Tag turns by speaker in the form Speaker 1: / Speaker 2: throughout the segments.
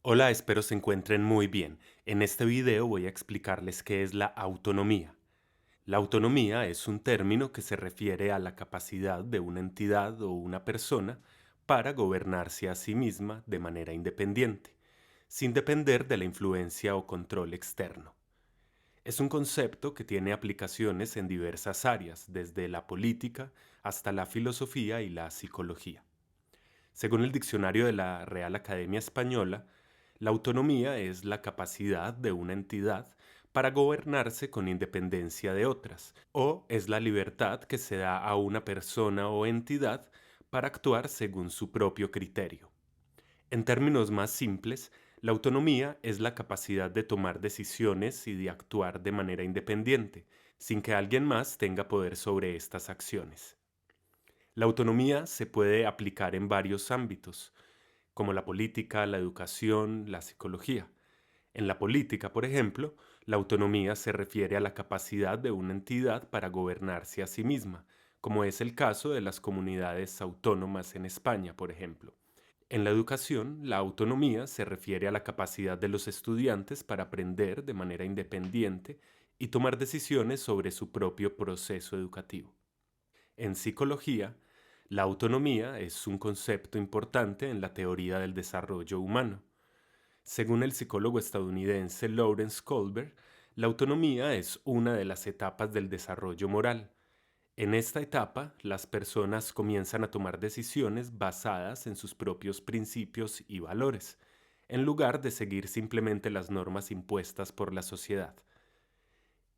Speaker 1: Hola, espero se encuentren muy bien. En este video voy a explicarles qué es la autonomía. La autonomía es un término que se refiere a la capacidad de una entidad o una persona para gobernarse a sí misma de manera independiente, sin depender de la influencia o control externo. Es un concepto que tiene aplicaciones en diversas áreas, desde la política hasta la filosofía y la psicología. Según el diccionario de la Real Academia Española, la autonomía es la capacidad de una entidad para gobernarse con independencia de otras, o es la libertad que se da a una persona o entidad para actuar según su propio criterio. En términos más simples, la autonomía es la capacidad de tomar decisiones y de actuar de manera independiente, sin que alguien más tenga poder sobre estas acciones. La autonomía se puede aplicar en varios ámbitos, como la política, la educación, la psicología. En la política, por ejemplo, la autonomía se refiere a la capacidad de una entidad para gobernarse a sí misma, como es el caso de las comunidades autónomas en España, por ejemplo. En la educación, la autonomía se refiere a la capacidad de los estudiantes para aprender de manera independiente y tomar decisiones sobre su propio proceso educativo. En psicología, la autonomía es un concepto importante en la teoría del desarrollo humano. Según el psicólogo estadounidense Lawrence Kohlberg, la autonomía es una de las etapas del desarrollo moral. En esta etapa, las personas comienzan a tomar decisiones basadas en sus propios principios y valores, en lugar de seguir simplemente las normas impuestas por la sociedad.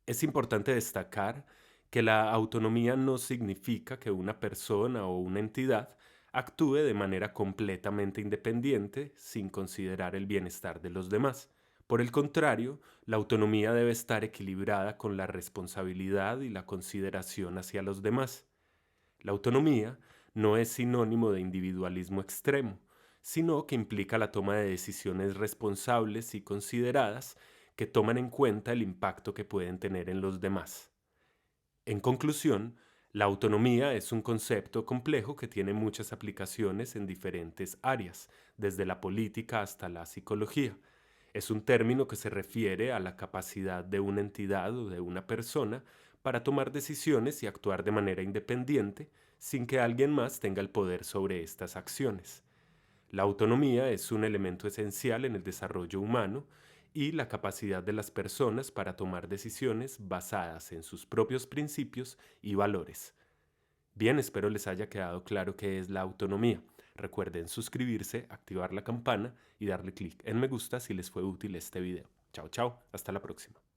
Speaker 1: Es importante destacar que la autonomía no significa que una persona o una entidad actúe de manera completamente independiente sin considerar el bienestar de los demás. Por el contrario, la autonomía debe estar equilibrada con la responsabilidad y la consideración hacia los demás. La autonomía no es sinónimo de individualismo extremo, sino que implica la toma de decisiones responsables y consideradas que toman en cuenta el impacto que pueden tener en los demás. En conclusión, la autonomía es un concepto complejo que tiene muchas aplicaciones en diferentes áreas, desde la política hasta la psicología. Es un término que se refiere a la capacidad de una entidad o de una persona para tomar decisiones y actuar de manera independiente sin que alguien más tenga el poder sobre estas acciones. La autonomía es un elemento esencial en el desarrollo humano y la capacidad de las personas para tomar decisiones basadas en sus propios principios y valores. Bien, espero les haya quedado claro qué es la autonomía. Recuerden suscribirse, activar la campana y darle clic en me gusta si les fue útil este video. Chao, chao, hasta la próxima.